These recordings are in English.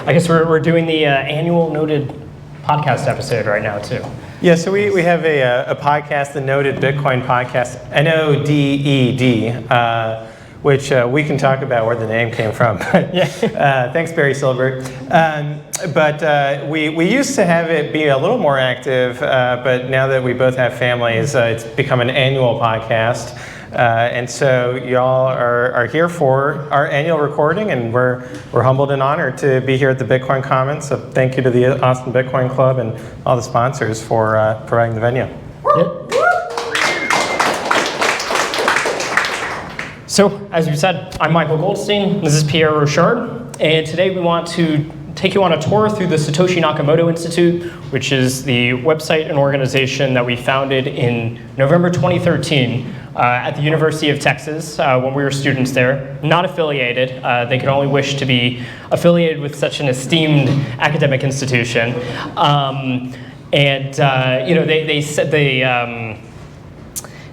I guess we're doing the annual Noted podcast episode right now, too. Yeah, so we have a podcast, the Noted Bitcoin Podcast, N-O-D-E-D, which we can talk about where the name came from. Thanks, Barry Silbert. But we used to have it be a little more active, but now that we both have families, it's become an annual podcast. And so y'all are here for our annual recording, and we're humbled and honored to be here at the Bitcoin Commons. So thank you to the Austin Bitcoin Club and all the sponsors for providing the venue. So, as you said, I'm Michael Goldstein. This is Pierre Rochard, and today we want to take you on a tour through the Satoshi Nakamoto Institute, which is the website and organization that we founded in November 2013 at the University of Texas when we were students there. Not affiliated. They could only wish to be affiliated with such an esteemed academic institution. They said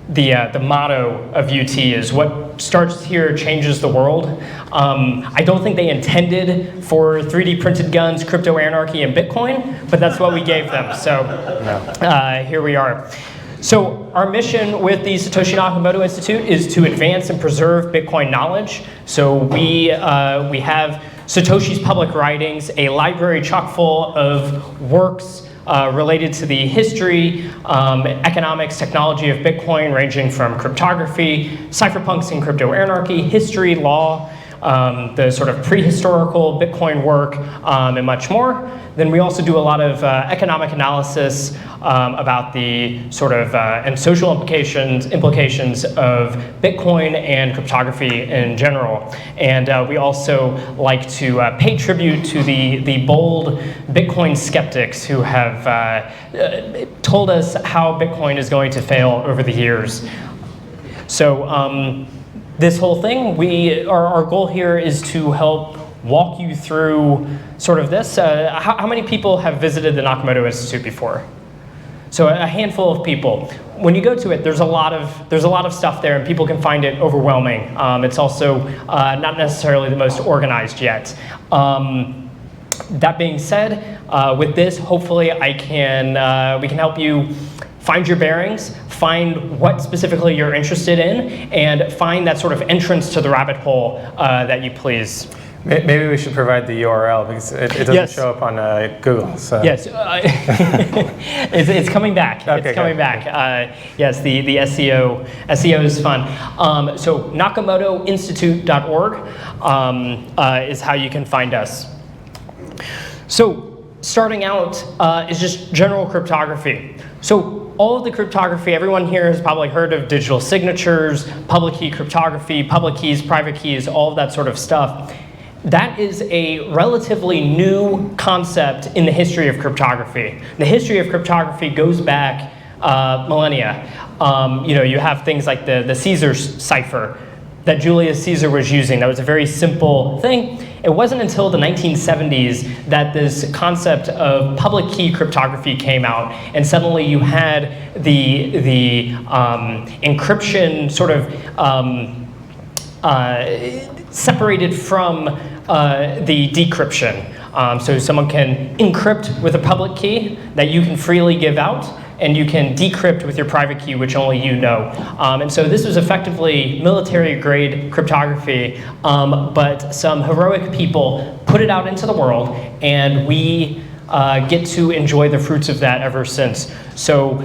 the motto of UT is what starts here changes the world. I don't think they intended for 3D printed guns, crypto anarchy, and Bitcoin, but that's what we gave them. So here we are. So our mission with the Satoshi Nakamoto Institute is to advance and preserve Bitcoin knowledge. So we have Satoshi's public writings, a library chock full of works related to the history, economics, technology of Bitcoin, ranging from cryptography, cypherpunks and crypto anarchy, history, law, the sort of prehistorical Bitcoin work, and much more. Then we also do a lot of economic analysis about the sort of and social implications of Bitcoin and cryptography in general. And we also like to pay tribute to the bold Bitcoin skeptics who have told us how Bitcoin is going to fail over the years. So this whole thing, our goal here is to help walk you through sort of this. How many people have visited the Nakamoto Institute before? So a handful of people. When you go to it, there's a lot of stuff there, and people can find it overwhelming. It's also not necessarily the most organized yet. That being said, with this, hopefully we can help you find your bearings, find what specifically you're interested in, and find that sort of entrance to the rabbit hole that you please. Maybe we should provide the URL because it doesn't show up on Google. So. Yes, it's coming back. Okay, it's coming back. Yes, the SEO is fun. So nakamotoinstitute.org is how you can find us. So starting out is just general cryptography. So all of the cryptography, everyone here has probably heard of digital signatures, public key cryptography, public keys, private keys, all of that sort of stuff. That is a relatively new concept in the history of cryptography. The history of cryptography goes back millennia. You have things like the Caesar cipher that Julius Caesar was using. That was a very simple thing. It wasn't until the 1970s that this concept of public key cryptography came out, and suddenly you had the encryption sort of separated from the decryption. So someone can encrypt with a public key that you can freely give out, and you can decrypt with your private key, which only you know. And so this was effectively military-grade cryptography, but some heroic people put it out into the world, and we get to enjoy the fruits of that ever since. So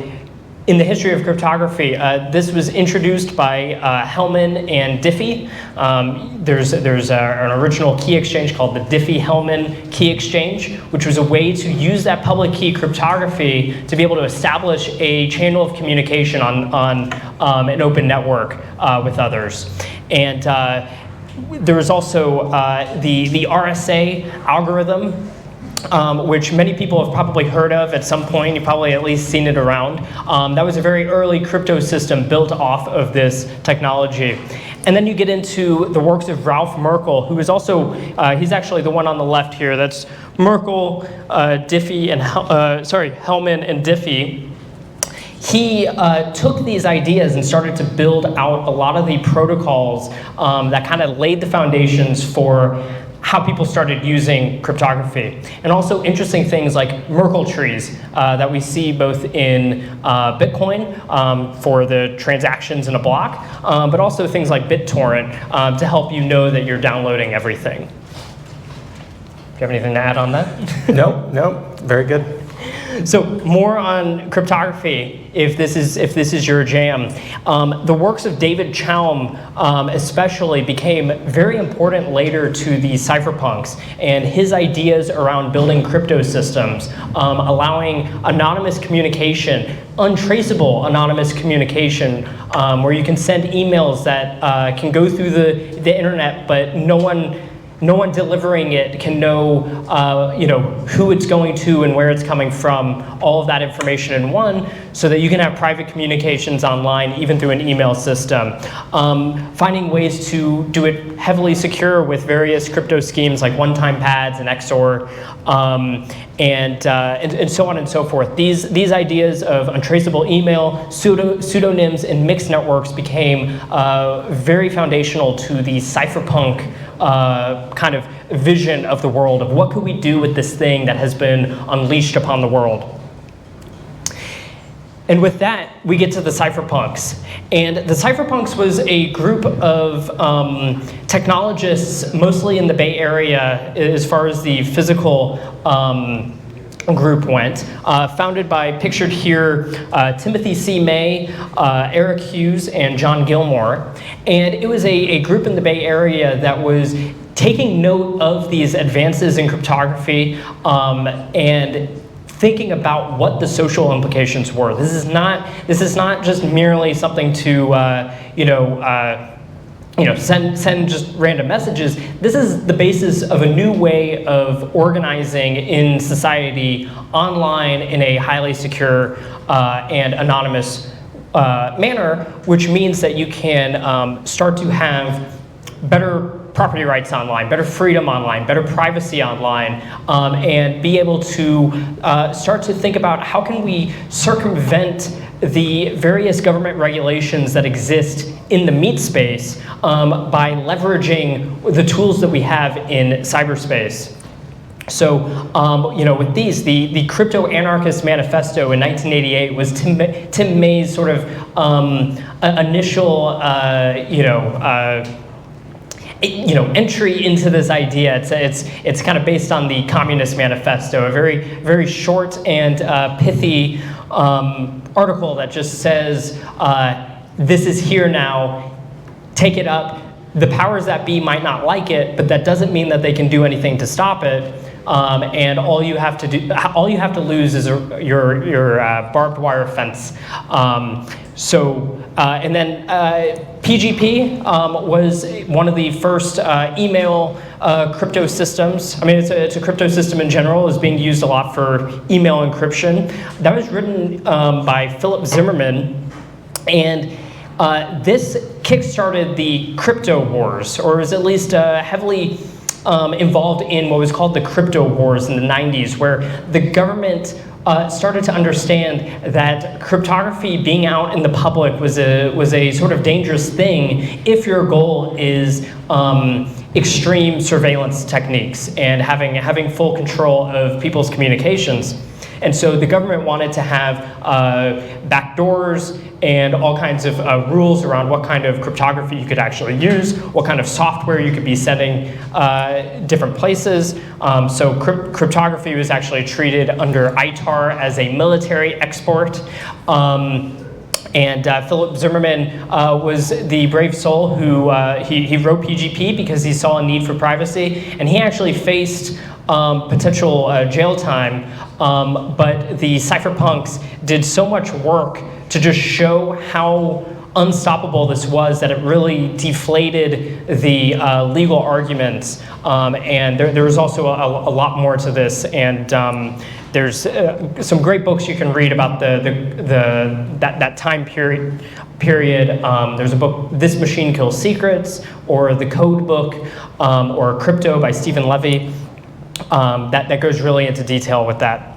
in the history of cryptography, this was introduced by Hellman and Diffie. There's an original key exchange called the Diffie-Hellman key exchange, which was a way to use that public key cryptography to be able to establish a channel of communication on an open network with others. And there was also the RSA algorithm, which many people have probably heard of at some point. You've probably at least seen it around. That was a very early crypto system built off of this technology. And then you get into the works of Ralph Merkle, who is also, he's actually the one on the left here. That's Merkle, Diffie, and Hellman and Diffie. He took these ideas and started to build out a lot of the protocols that kind of laid the foundations for how people started using cryptography. And also interesting things like Merkle trees that we see both in Bitcoin for the transactions in a block, but also things like BitTorrent to help you know that you're downloading everything. Do you have anything to add on that? No, very good. So more on cryptography, if this is your jam. The works of David Chaum especially became very important later to the cypherpunks, and his ideas around building crypto systems, allowing anonymous communication, untraceable anonymous communication, where you can send emails that can go through the internet, but no one delivering it can know, who it's going to and where it's coming from, all of that information in one, so that you can have private communications online, even through an email system. Finding ways to do it heavily secure with various crypto schemes like one-time pads and XOR, and so on and so forth. These ideas of untraceable email, pseudonyms, and mixed networks became very foundational to the cypherpunk kind of vision of the world of what could we do with this thing that has been unleashed upon the world. And with that, we get to the cypherpunks. And the cypherpunks was a group of technologists, mostly in the Bay Area, as far as the physical group went, founded by, pictured here, Timothy C. May, Eric Hughes, and John Gilmore. And it was a group in the Bay Area that was taking note of these advances in cryptography and thinking about what the social implications were. This is not just merely something to send just random messages. This is the basis of a new way of organizing in society online in a highly secure and anonymous manner, which means that you can start to have better property rights online, better freedom online, better privacy online, and be able to start to think about how can we circumvent the various government regulations that exist in the meat space by leveraging the tools that we have in cyberspace. So, with these, the Crypto Anarchist Manifesto in 1988 was Tim May's sort of initial, entry into this idea. It's kind of based on the Communist Manifesto, a very, very short and pithy article that just says, this is here now, take it up. The powers that be might not like it, but that doesn't mean that they can do anything to stop it. And all you have to lose is your barbed wire fence. And then PGP was one of the first email crypto systems. I mean, it's a crypto system in general. It's being used a lot for email encryption. That was written by Philip Zimmermann, and this kickstarted the crypto wars, or was at least heavily involved in what was called the crypto wars in the 90s, where the government started to understand that cryptography being out in the public was a sort of dangerous thing if your goal is extreme surveillance techniques and having full control of people's communications. And so the government wanted to have backdoors and all kinds of rules around what kind of cryptography you could actually use, what kind of software you could be sending different places. So cryptography was actually treated under ITAR as a military export. And Philip Zimmermann was the brave soul who he wrote PGP because he saw a need for privacy, and he actually faced potential jail time, but the cypherpunks did so much work to just show how unstoppable this was that it really deflated the legal arguments. And there was also a lot more to this, and there's some great books you can read about that time period. There's a book, This Machine Kills Secrets, or The Code Book, or Crypto by Stephen Levy, that goes really into detail with that.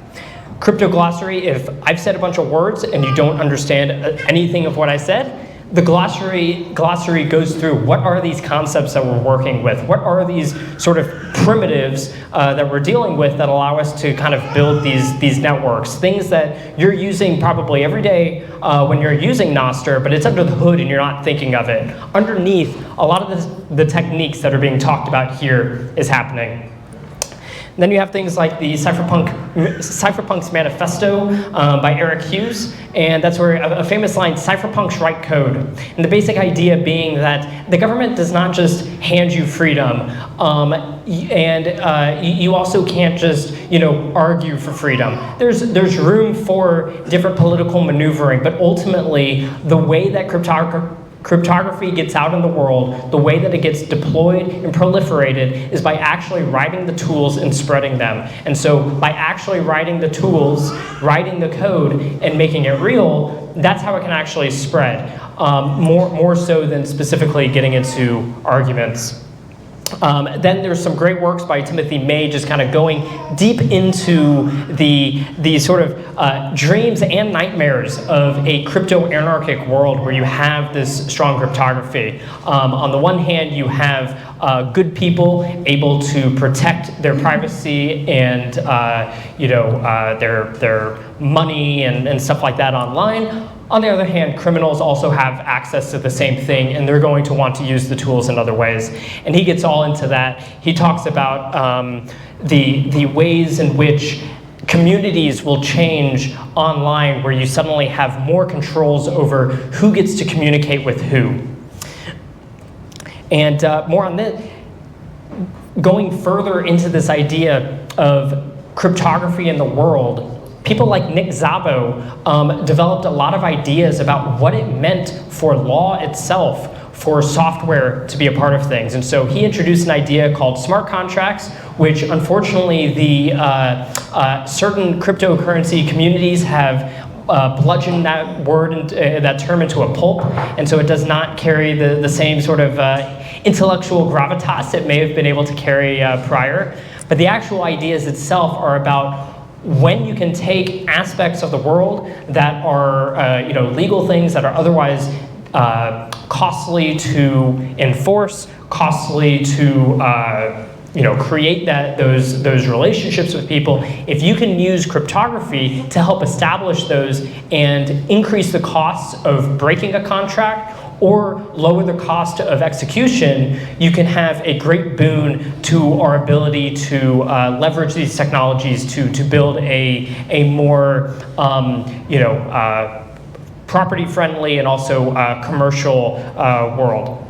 Crypto Glossary, if I've said a bunch of words and you don't understand anything of what I said, the glossary goes through what are these concepts that we're working with? What are these sort of primitives that we're dealing with that allow us to kind of build these networks? Things that you're using probably every day when you're using Nostr, but it's under the hood and you're not thinking of it. Underneath, a lot of the techniques that are being talked about here is happening. Then you have things like the Cypherpunks Manifesto by Eric Hughes, and that's where a famous line, cypherpunks write code. And the basic idea being that the government does not just hand you freedom, and you also can't just argue for freedom. There's room for different political maneuvering, but ultimately the way that cryptography gets out in the world, the way that it gets deployed and proliferated is by actually writing the tools and spreading them. And so by actually writing the tools, writing the code, and making it real, that's how it can actually spread, more so than specifically getting into arguments. Then there's some great works by Timothy May just kind of going deep into the sort of dreams and nightmares of a crypto-anarchic world where you have this strong cryptography. On the one hand, you have good people able to protect their privacy and their money and stuff like that online. On the other hand, criminals also have access to the same thing, and they're going to want to use the tools in other ways. And he gets all into that. He talks about the ways in which communities will change online, where you suddenly have more controls over who gets to communicate with who. And more on this, going further into this idea of cryptography in the world, people like Nick Szabo developed a lot of ideas about what it meant for law itself, for software to be a part of things. And so he introduced an idea called smart contracts, which unfortunately the certain cryptocurrency communities have bludgeoned that word, that term into a pulp, and so it does not carry the same sort of intellectual gravitas it may have been able to carry prior. But the actual ideas itself are about when you can take aspects of the world that are legal things that are otherwise costly to enforce, costly to create those relationships with people. If you can use cryptography to help establish those and increase the costs of breaking a contract or lower the cost of execution, you can have a great boon to our ability to leverage these technologies to build a more property-friendly and also commercial world.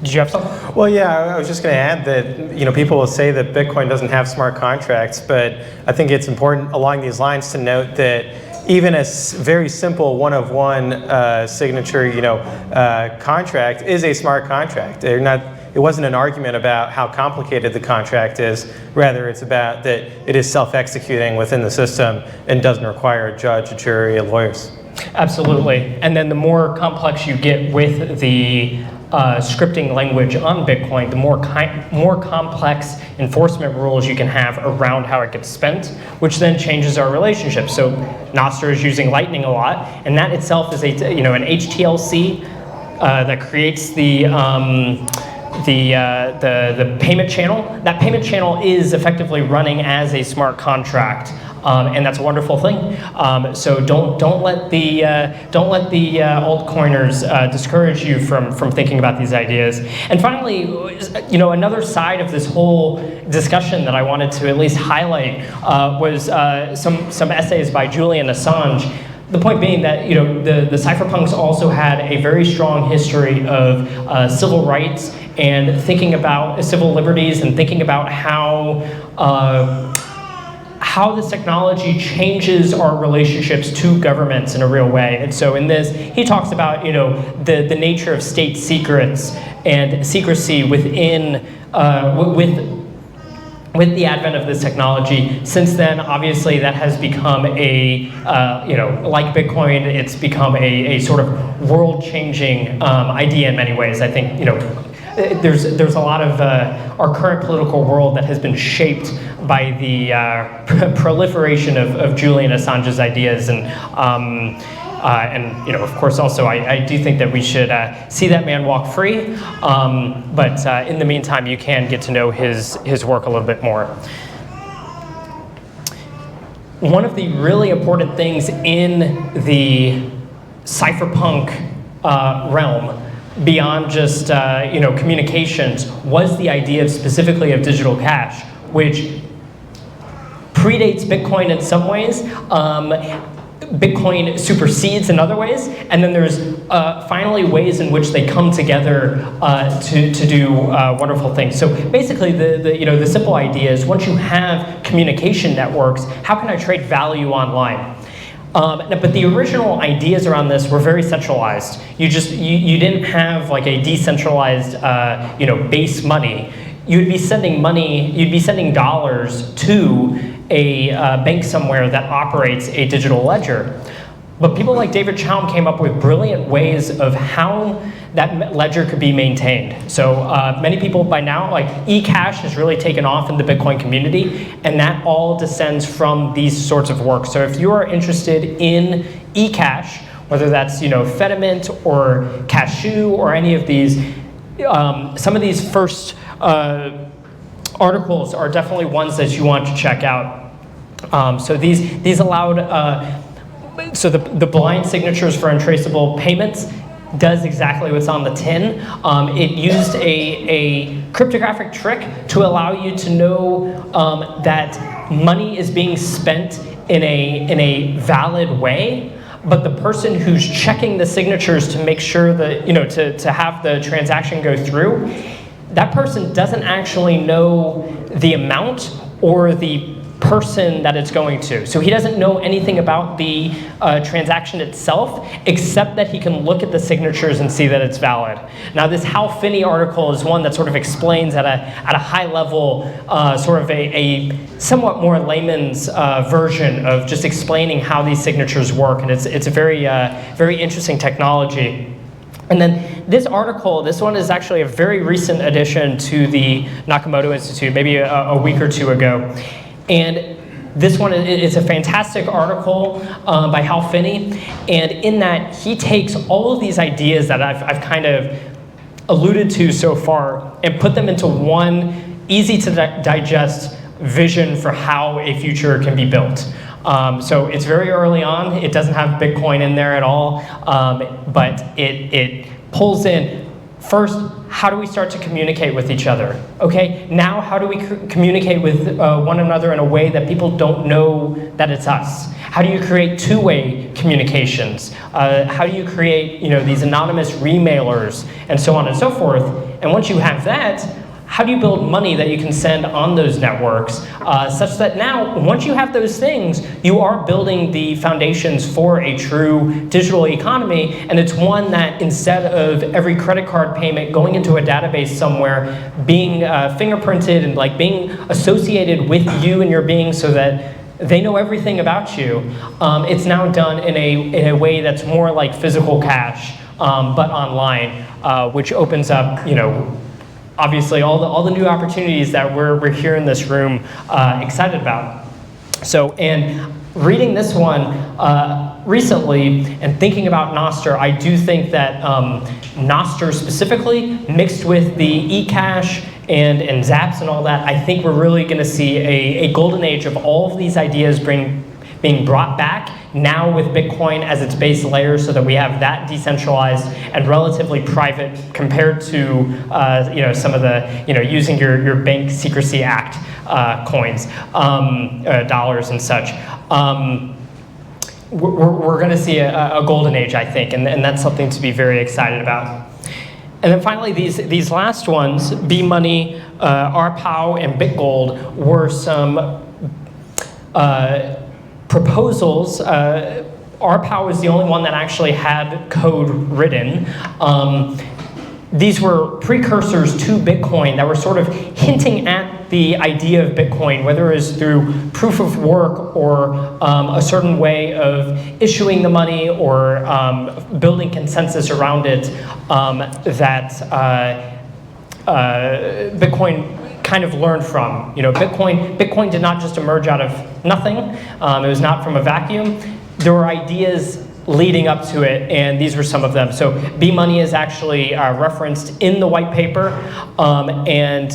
Did you have something? Well, yeah, I was just going to add that people will say that Bitcoin doesn't have smart contracts, but I think it's important along these lines to note that even a very simple one-of-one signature, contract is a smart contract. It wasn't an argument about how complicated the contract is. Rather, it's about that it is self-executing within the system and doesn't require a judge, a jury, and lawyers. Absolutely. And then the more complex you get with the scripting language on Bitcoin, the more complex enforcement rules you can have around how it gets spent, which then changes our relationship. So Nostr is using Lightning a lot, and that itself is an HTLC that creates the payment channel. That payment channel is effectively running as a smart contract. And that's a wonderful thing. So don't let the altcoiners discourage you from thinking about these ideas. And finally, another side of this whole discussion that I wanted to at least highlight was some essays by Julian Assange. The point being that the cypherpunks also had a very strong history of civil rights and thinking about civil liberties and thinking about how this technology changes our relationships to governments in a real way. And so in this, he talks about the nature of state secrets and secrecy within with the advent of this technology. Since then, obviously, that has become like Bitcoin, it's become a sort of world-changing idea in many ways. I think there's a lot of our current political world that has been shaped by the proliferation of Julian Assange's ideas, and And of course, also I do think that we should see that man walk free. But in the meantime, you can get to know his work a little bit more. One of the really important things in the cypherpunk realm, beyond just communications, was the idea specifically of digital cash, which predates Bitcoin in some ways. Bitcoin supersedes in other ways, and then there's finally ways in which they come together to do wonderful things. So basically, the simple idea is once you have communication networks, how can I trade value online? But the original ideas around this were very centralized. You didn't have like a decentralized base money. You'd be sending dollars to a bank somewhere that operates a digital ledger. But people like David Chaum came up with brilliant ways of how that ledger could be maintained. So many people by now, like eCash has really taken off in the Bitcoin community, and that all descends from these sorts of work. So if you are interested in eCash, whether that's Fediment or Cashew or any of these, some of these first articles are definitely ones that you want to check out. So these allowed, so the blind signatures for untraceable payments does exactly what's on the tin. It used a cryptographic trick to allow you to know that money is being spent in a valid way, but the person who's checking the signatures to make sure that, to have the transaction go through, that person doesn't actually know the amount or the person that it's going to. So he doesn't know anything about the transaction itself, except that he can look at the signatures and see that it's valid. Now this Hal Finney article is one that sort of explains at a high level, sort of a somewhat more layman's version of just explaining how these signatures work, and it's a very interesting technology. And then this article, this one is actually a very recent addition to the Nakmoto Institute, maybe a week or two ago. And this one is a fantastic article by Hal Finney. And in that, he takes all of these ideas that I've kind of alluded to so far and put them into one easy to digest vision for how a future can be built. So it's very early on. It doesn't have Bitcoin in there at all, but it pulls in, first, how do we start to communicate with each other? Okay, now how do we communicate with one another in a way that people don't know that it's us? How do you create two-way communications? How do you create these anonymous remailers and so on and so forth? And once you have that, how do you build money that you can send on those networks such that now, once you have those things, you are building the foundations for a true digital economy, and it's one that instead of every credit card payment going into a database somewhere, being fingerprinted and like being associated with you and your being so that they know everything about you, it's now done in a way that's more like physical cash, but online, which opens up, obviously all the new opportunities that we're here in this room excited about. So, and reading this one recently and thinking about Nostr, I do think that Nostr specifically, mixed with the eCash and Zaps and all that, I think we're really going to see a golden age of all of these ideas being brought back now with Bitcoin as its base layer, so that we have that decentralized and relatively private compared to some of the using your Bank Secrecy Act coins, dollars and such. We're going to see a golden age, I think, and that's something to be very excited about. And then finally, these last ones, B-Money, RPow, and BitGold, were some proposals. RPow is the only one that actually had code written. These were precursors to Bitcoin that were sort of hinting at the idea of Bitcoin, whether it was through proof of work or a certain way of issuing the money or building consensus around it, that Bitcoin kind of learned from. Bitcoin did not just emerge out of nothing. It was not from a vacuum. There were ideas leading up to it, and these were some of them. So B-money is actually referenced in the white paper, and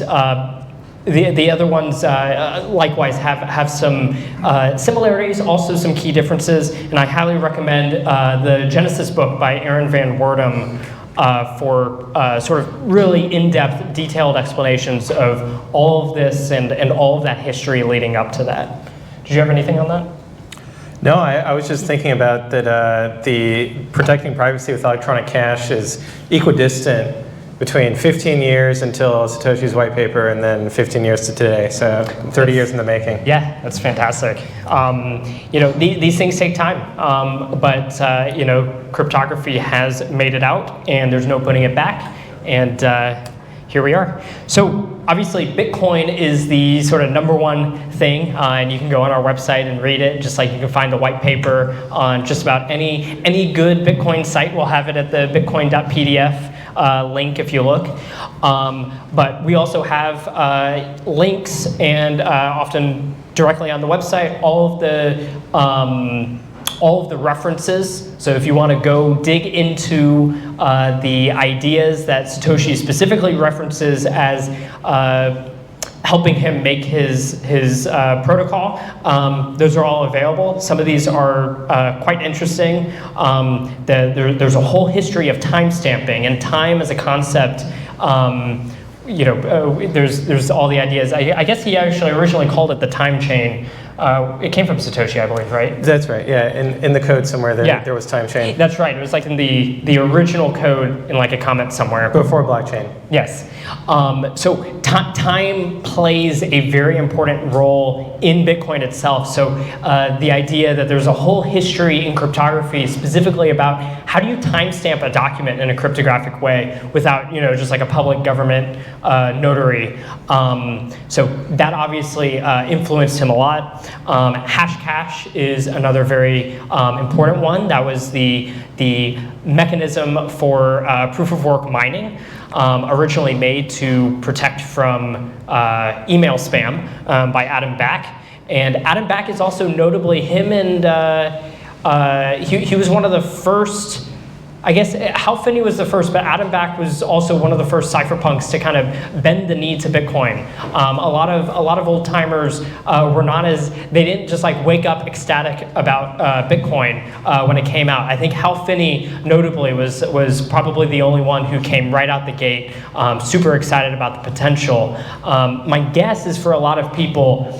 the other ones likewise have some similarities, also some key differences, and I highly recommend the Genesis book by Aaron Van Wordum for sort of really in-depth, detailed explanations of all of this and all of that history leading up to that. Did you have anything on that? No, I was just thinking about that the protecting privacy with electronic cash is equidistant between 15 years until Satoshi's white paper and then 15 years to today, so 30 years in the making. Yeah, that's fantastic. You know, these things take time, but you know, cryptography has made it out, and there's no putting it back, and here we are. So obviously, Bitcoin is the sort of #1 thing, and you can go on our website and read it, just like you can find the white paper on just about any good Bitcoin site. Will have it at the bitcoin.pdf link if you look. But we also have links, and often directly on the website, all of the references. So if you want to go dig into the ideas that Satoshi specifically references as helping him make his protocol, those are all available. Some of these are quite interesting. There's a whole history of timestamping, and time as a concept. You know, there's all the ideas. I guess he actually originally called it the time chain. It came from Satoshi, I believe, right? That's right, yeah. In the code somewhere there was time chain. That's right. It was like in the original code in like a comment somewhere. Before blockchain. Yes. So time plays a very important role in Bitcoin itself. So the idea that there's a whole history in cryptography specifically about how do you timestamp a document in a cryptographic way without, you know, just like a public government notary. So that obviously influenced him a lot. Hashcash is another very important one. That was the mechanism for proof of work mining. Originally made to protect from email spam by Adam Back. And Adam Back is also notably him, and he was one of the first, I guess Hal Finney was the first, but Adam Back was also one of the first cypherpunks to kind of bend the knee to Bitcoin. A lot of old timers were not as, they didn't just like wake up ecstatic about Bitcoin when it came out. I think Hal Finney notably was probably the only one who came right out the gate, super excited about the potential. My guess is for a lot of people,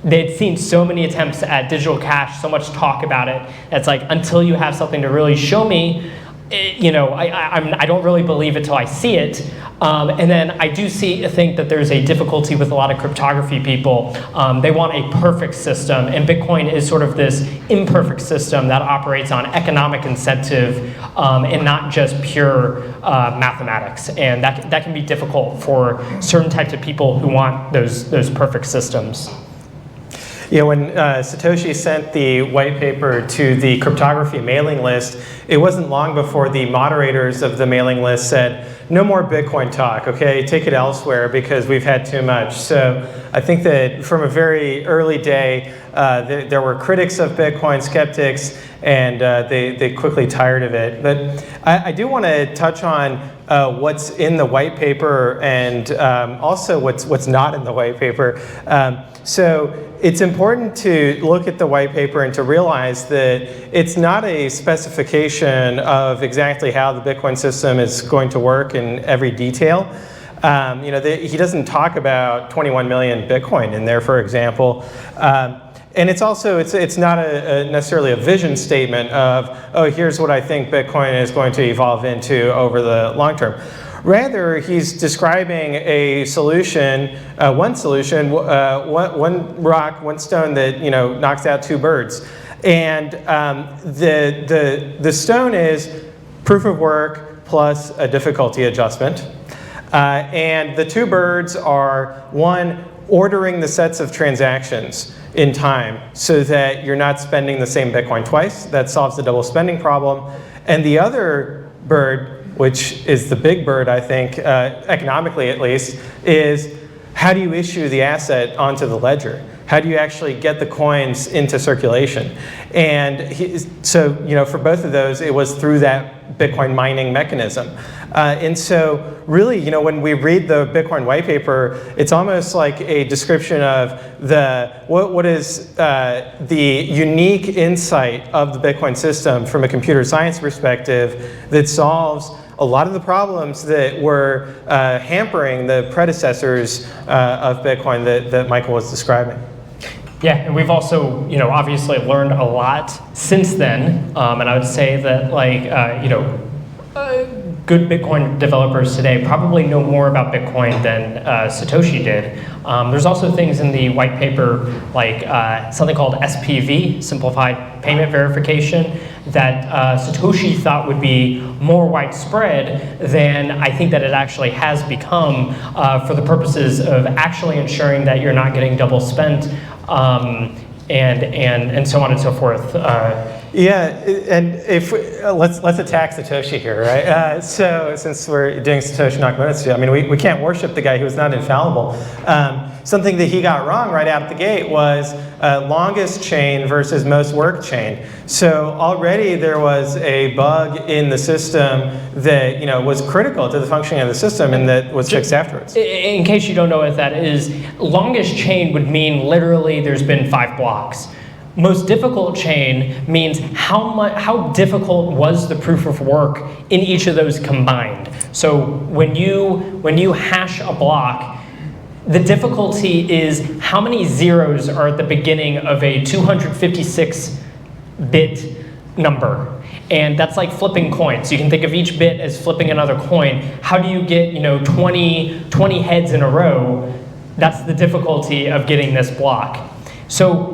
they'd seen so many attempts at digital cash, so much talk about it. It's like, until you have something to really show me, you know, I don't really believe it till I see it. And then I do think that there's a difficulty with a lot of cryptography people. They want a perfect system, and Bitcoin is sort of this imperfect system that operates on economic incentive and not just pure mathematics. And that can be difficult for certain types of people who want those perfect systems. Yeah, when Satoshi sent the white paper to the cryptography mailing list, it wasn't long before the moderators of the mailing list said, no more Bitcoin talk, okay? Take it elsewhere because we've had too much. So I think that from a very early day, there were critics of Bitcoin, skeptics, and they quickly tired of it. But I do want to touch on what's in the white paper and also what's not in the white paper. So it's important to look at the white paper and to realize that it's not a specification of exactly how the Bitcoin system is going to work in every detail. You know, he doesn't talk about 21 million Bitcoin in there, for example. And it's also, it's not necessarily a vision statement of, oh, here's what I think Bitcoin is going to evolve into over the long term. Rather, he's describing a solution, one solution, one rock, one stone that, you know, knocks out two birds. And the stone is proof of work plus a difficulty adjustment. And the two birds are, one, ordering the sets of transactions in time so that you're not spending the same Bitcoin twice. That solves the double spending problem. And the other bird, which is the big bird, I think, economically at least, is how do you issue the asset onto the ledger? How do you actually get the coins into circulation? And so, for both of those, it was through that Bitcoin mining mechanism. And so really, when we read the Bitcoin white paper, it's almost like a description of what is the unique insight of the Bitcoin system from a computer science perspective that solves a lot of the problems that were hampering the predecessors of Bitcoin that Michael was describing. Yeah, and we've also, obviously learned a lot since then, and I would say that, good Bitcoin developers today probably know more about Bitcoin than Satoshi did. There's also things in the white paper like something called SPV, Simplified Payment Verification, that Satoshi thought would be more widespread than I think that it actually has become for the purposes of actually ensuring that you're not getting double spent and so on and so forth. Yeah, and if let's attack Satoshi here, right? So since we're doing Satoshi Nakamoto, I mean, we can't worship the guy who's not infallible. Something that he got wrong right out the gate was longest chain versus most work chain. So already there was a bug in the system that was critical to the functioning of the system, and that was fixed afterwards. In case you don't know what that is, longest chain would mean literally there's been 5 blocks. Most difficult chain means how difficult was the proof of work in each of those combined. So when you hash a block, the difficulty is how many zeros are at the beginning of a 256-bit number. And that's like flipping coins. You can think of each bit as flipping another coin. How do you get 20 heads in a row? That's the difficulty of getting this block. So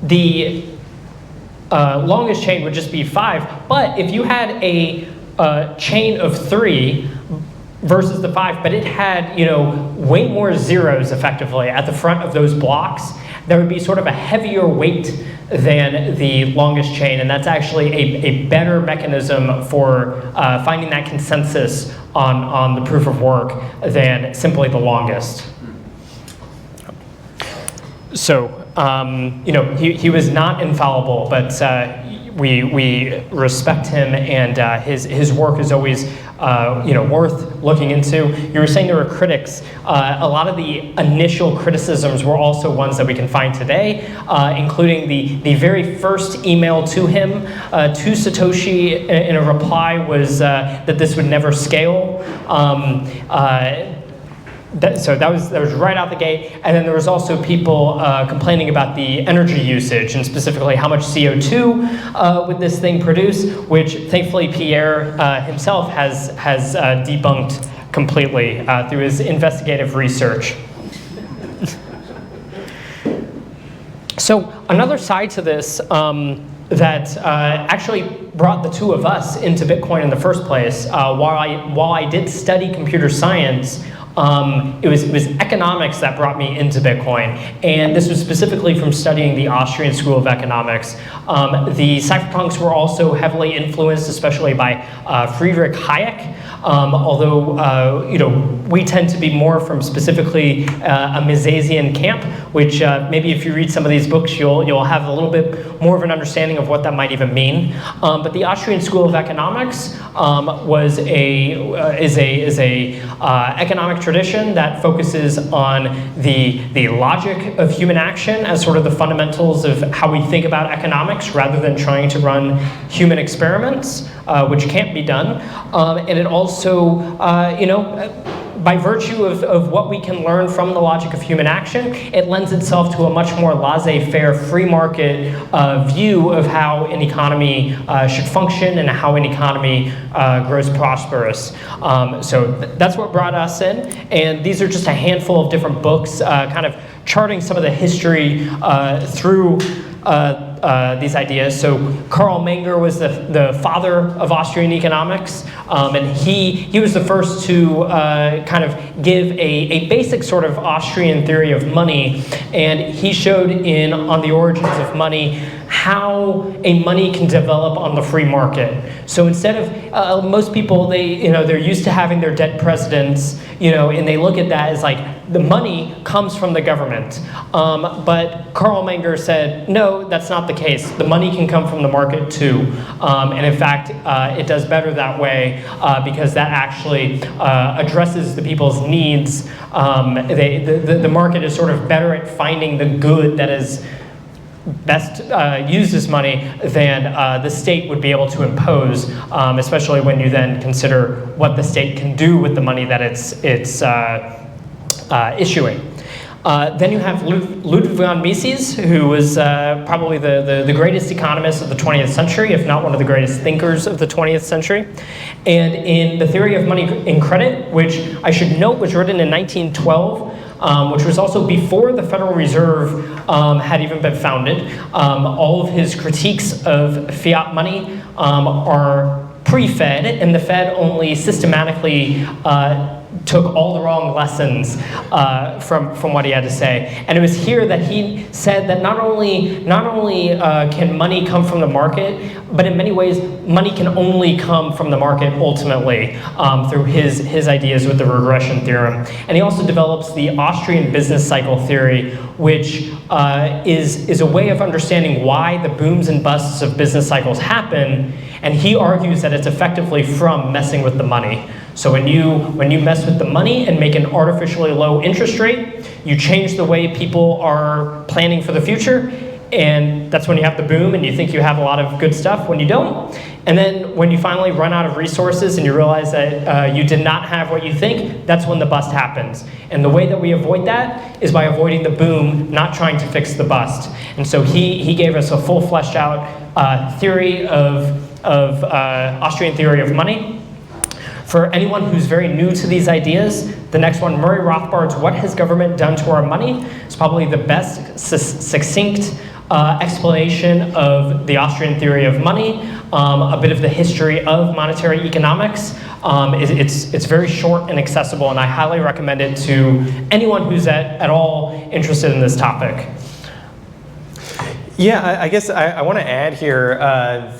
the longest chain would just be 5, but if you had a chain of 3 versus the 5, but it had way more zeros effectively at the front of those blocks, there would be sort of a heavier weight than the longest chain, and that's actually a better mechanism for finding that consensus on the proof of work than simply the longest. So he was not infallible, but we respect him, and his work is always worth looking into. You were saying there were critics. A lot of the initial criticisms were also ones that we can find today, including the very first email to him, to Satoshi in a reply was that this would never scale. So that was right out the gate, and then there was also people complaining about the energy usage, and specifically how much CO2 would this thing produce, which thankfully Pierre himself has debunked completely through his investigative research. So another side to this that actually brought the two of us into Bitcoin in the first place, while I did study computer science, it was economics that brought me into Bitcoin, and this was specifically from studying the Austrian School of Economics. The cypherpunks were also heavily influenced, especially by Friedrich Hayek, although we tend to be more from specifically a Misesian camp, which maybe if you read some of these books, you'll have a little bit more of an understanding of what that might even mean. But the Austrian School of Economics is a economic tradition that focuses on the logic of human action as sort of the fundamentals of how we think about economics, rather than trying to run human experiments, which can't be done. And it also, by virtue of what we can learn from the logic of human action, it lends itself to a much more laissez-faire, free market view of how an economy should function and how an economy grows prosperous. So that's what brought us in, and these are just a handful of different books kind of charting some of the history through these ideas. So Karl Menger was the father of Austrian economics, and he was the first to kind of give a basic sort of Austrian theory of money, and he showed on the origins of money how a money can develop on the free market. So instead of most people, they're used to having their dead presidents, and they look at that as like the money comes from the government. But Carl Menger said, no, that's not the case. The money can come from the market too. And in fact, it does better that way because that actually addresses the people's needs. The market is sort of better at finding the good that is best used as money than the state would be able to impose, especially when you then consider what the state can do with the money that it's issuing. Then you have Ludwig von Mises, who was probably the greatest economist of the 20th century, if not one of the greatest thinkers of the 20th century. And in The Theory of Money and Credit, which I should note was written in 1912, which was also before the Federal Reserve had even been founded. All of his critiques of fiat money are pre-Fed, and the Fed only systematically took all the wrong lessons from what he had to say. And it was here that he said that not only can money come from the market, but in many ways, money can only come from the market ultimately through his ideas with the regression theorem. And he also develops the Austrian business cycle theory, which is a way of understanding why the booms and busts of business cycles happen. And he argues that it's effectively from messing with the money. So when you mess with the money and make an artificially low interest rate, you change the way people are planning for the future, and that's when you have the boom and you think you have a lot of good stuff when you don't. And then when you finally run out of resources and you realize that you did not have what you think, that's when the bust happens. And the way that we avoid that is by avoiding the boom, not trying to fix the bust. And so he gave us a full fleshed out theory of Austrian theory of money. For anyone who's very new to these ideas, the next one, Murray Rothbard's What Has Government Done to Our Money? Is probably the best succinct explanation of the Austrian theory of money, a bit of the history of monetary economics. It's very short and accessible, and I highly recommend it to anyone who's at all interested in this topic. Yeah, I guess I want to add here,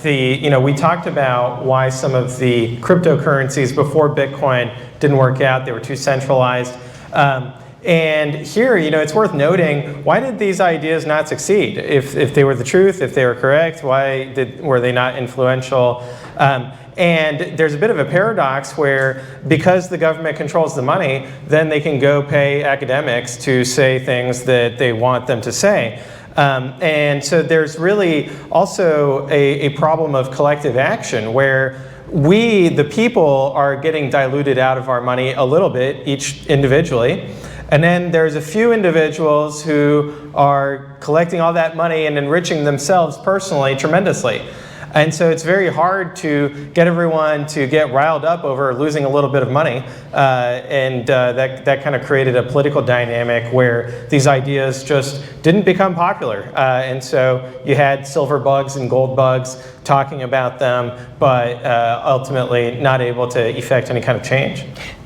we talked about why some of the cryptocurrencies before Bitcoin didn't work out. They were too centralized. And here, it's worth noting, why did these ideas not succeed? If they were the truth, if they were correct, why were they not influential? And there's a bit of a paradox where because the government controls the money, then they can go pay academics to say things that they want them to say. And so there's really also a problem of collective action where we, the people, are getting diluted out of our money a little bit, each individually. And then there's a few individuals who are collecting all that money and enriching themselves personally tremendously. And so it's very hard to get everyone to get riled up over losing a little bit of money. That kind of created a political dynamic where these ideas just didn't become popular. And so you had silver bugs and gold bugs talking about them, but ultimately not able to effect any kind of change.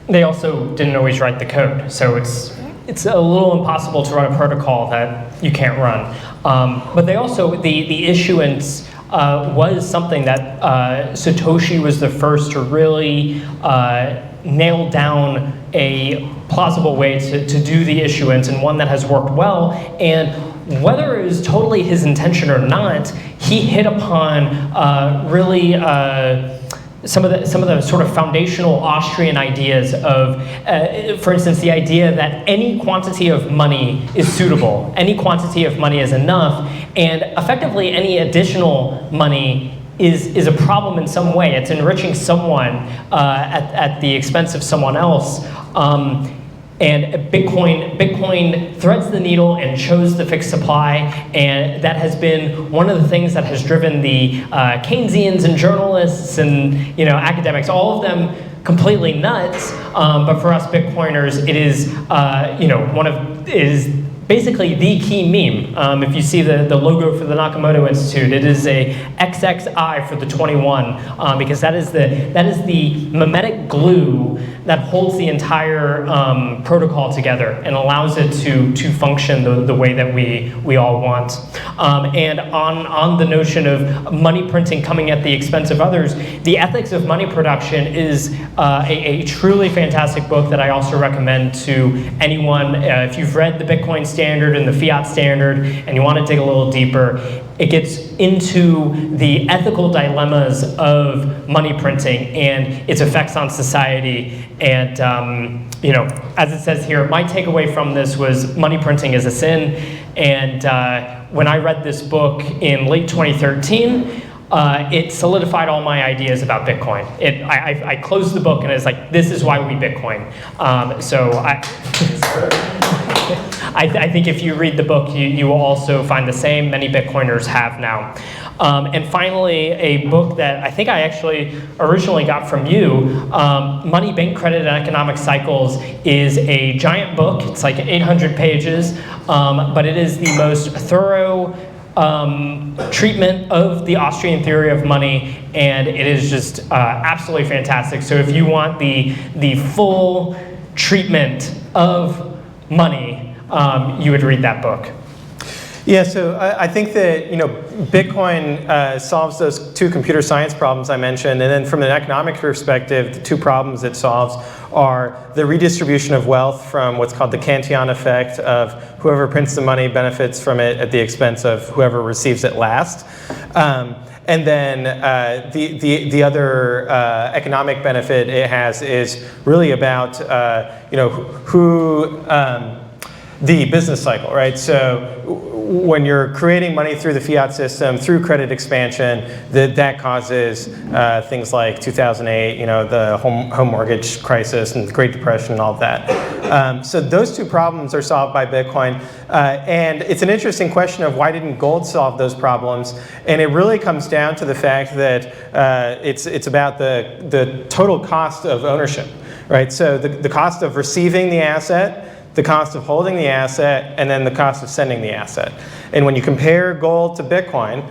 They also didn't always write the code, so it's a little impossible to run a protocol that you can't run. But they also, the issuance was something that Satoshi was the first to really nail down a plausible way to do the issuance, and one that has worked well. And whether it was totally his intention or not, he hit upon really some of the sort of foundational Austrian ideas of, for instance, the idea that any quantity of money is suitable, any quantity of money is enough, and effectively any additional money is a problem in some way. It's enriching someone at the expense of someone else. And Bitcoin threads the needle and shows the fixed supply, and that has been one of the things that has driven the Keynesians and journalists and academics, all of them completely nuts. But for us Bitcoiners, it is basically the key meme. If you see the logo for the Nakamoto Institute, it is a XXI for the 21, because that is the mimetic glue that holds the entire protocol together and allows it to function the way that we all want. And on the notion of money printing coming at the expense of others, The Ethics of Money Production is a truly fantastic book that I also recommend to anyone. If you've read the Bitcoin standard and the fiat standard and you want to dig a little deeper, it gets into the ethical dilemmas of money printing and its effects on society. And as it says here, my takeaway from this was money printing is a sin. And when I read this book in late 2013, it solidified all my ideas about Bitcoin. I closed the book and it's like, this is why we Bitcoin. I think if you read the book, you will also find the same. Many Bitcoiners have now. And finally, a book that I think I actually originally got from you, Money, Bank Credit, and Economic Cycles, is a giant book. It's like 800 pages, but it is the most thorough treatment of the Austrian theory of money, and it is just absolutely fantastic. So if you want the full treatment of money, you would read that book. Yeah, so I think that Bitcoin solves those two computer science problems I mentioned, and then from an economic perspective, the two problems it solves are the redistribution of wealth from what's called the Cantillon effect of whoever prints the money benefits from it at the expense of whoever receives it last. And then the other economic benefit it has is really about the business cycle, right? So when you're creating money through the fiat system, through credit expansion, that causes things like 2008, the home mortgage crisis and the Great Depression and all of that. So those two problems are solved by Bitcoin. And it's an interesting question of why didn't gold solve those problems? And it really comes down to the fact that it's about the total cost of ownership, right? So the cost of receiving the asset, the cost of holding the asset, and then the cost of sending the asset. And when you compare gold to Bitcoin,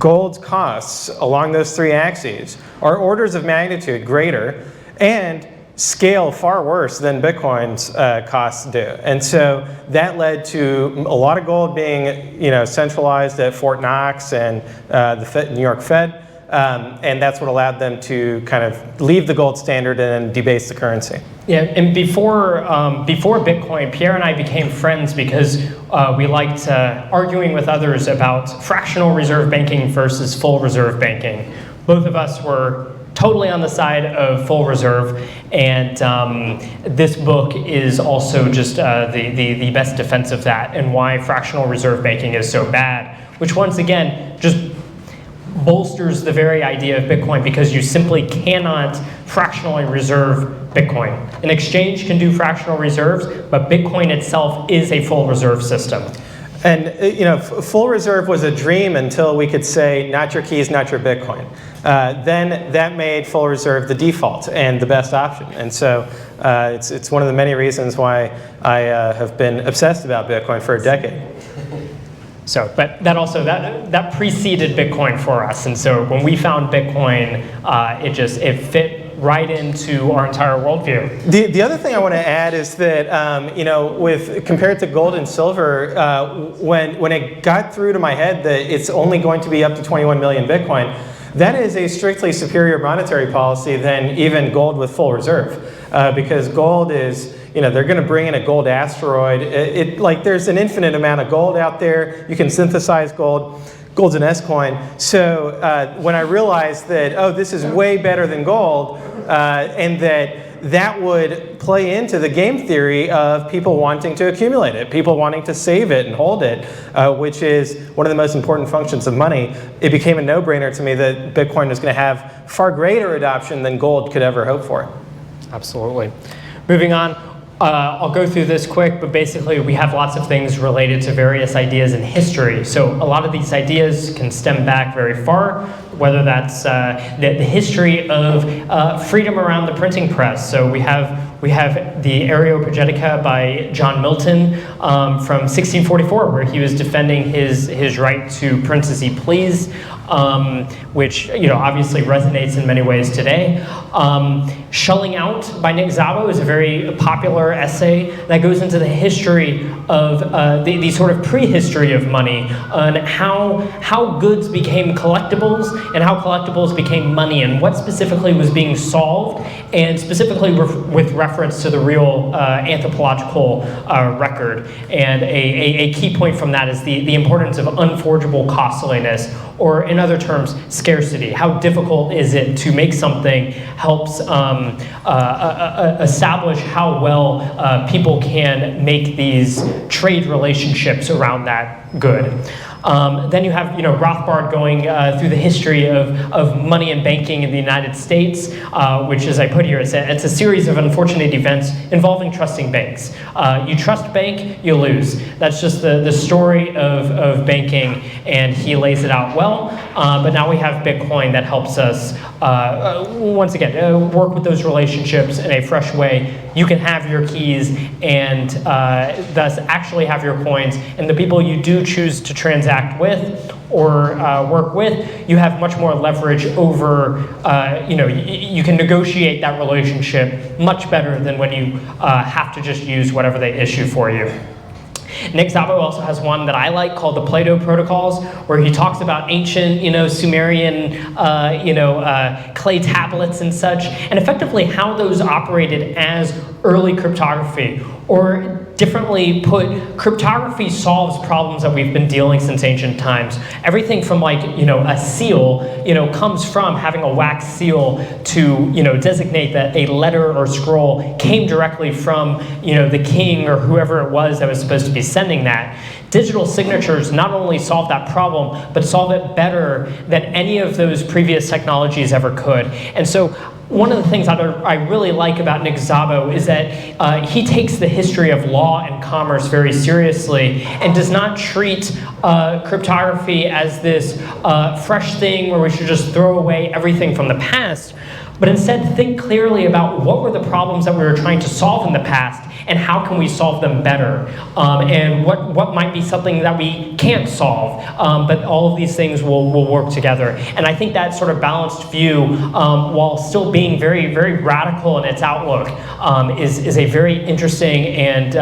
gold's costs along those three axes are orders of magnitude greater and scale far worse than Bitcoin's costs do. And so that led to a lot of gold being centralized at Fort Knox and the New York Fed. And that's what allowed them to kind of leave the gold standard and debase the currency. Yeah, and before Bitcoin, Pierre and I became friends because we liked arguing with others about fractional reserve banking versus full reserve banking. Both of us were totally on the side of full reserve, and this book is also just the best defense of that and why fractional reserve banking is so bad, which once again just bolsters the very idea of Bitcoin because you simply cannot fractionally reserve Bitcoin. An exchange can do fractional reserves, but Bitcoin itself is a full reserve system. And full reserve was a dream until we could say, not your keys, not your Bitcoin. Then that made full reserve the default and the best option. And so it's one of the many reasons why I have been obsessed about Bitcoin for a decade. So, but that preceded Bitcoin for us, and so when we found Bitcoin, it fit right into our entire worldview. The other thing I want to add is that compared to gold and silver, when it got through to my head that it's only going to be up to 21 million Bitcoin, that is a strictly superior monetary policy than even gold with full reserve, because gold is. They're going to bring in a gold asteroid. There's an infinite amount of gold out there. You can synthesize gold. Gold's an S-coin. So when I realized that, this is way better than gold, and that would play into the game theory of people wanting to accumulate it, people wanting to save it and hold it, which is one of the most important functions of money, it became a no-brainer to me that Bitcoin was going to have far greater adoption than gold could ever hope for. Absolutely. Moving on. I'll go through this quick, but basically we have lots of things related to various ideas in history. So a lot of these ideas can stem back very far, whether that's the history of freedom around the printing press. So we have the Areopagitica by John Milton from 1644, where he was defending his right to print as he pleased, which obviously resonates in many ways today. Shelling Out by Nick Szabo is a very popular essay that goes into the history of the sort of prehistory of money, and how goods became collectibles and how collectibles became money, and what specifically was being solved, and specifically with reference to the real anthropological record. And a key point from that is the importance of unforgeable costliness, or in other terms, scarcity. How difficult is it to make something helps establish how well people can make these trade relationships around that good. Then you have Rothbard going through the history of money and banking in the United States, which, as I put here, it's a series of unfortunate events involving trusting banks. You trust bank, you lose. That's just the story of banking, and he lays it out well. But now we have Bitcoin that helps us, once again, work with those relationships in a fresh way. You can have your keys and thus actually have your coins, and the people you do choose to transact with or work with, you have much more leverage over, you can negotiate that relationship much better than when you have to just use whatever they issue for you. Nick Szabo also has one that I like called the Plato Protocols, where he talks about ancient, Sumerian, clay tablets and such, and effectively how those operated as early cryptography. Or differently put, cryptography solves problems that we've been dealing since ancient times. Everything from a seal, comes from having a wax seal to, designate that a letter or scroll came directly from, the king or whoever it was that was supposed to be sending that. Digital signatures not only solve that problem, but solve it better than any of those previous technologies ever could. And so one of the things that I really like about Nick Szabo is that he takes the history of law and commerce very seriously and does not treat cryptography as this fresh thing where we should just throw away everything from the past, but instead think clearly about what were the problems that we were trying to solve in the past and how can we solve them better, and what might be something that we can't solve, but all of these things will work together. And I think that sort of balanced view, while still being very, very radical in its outlook, is a very interesting and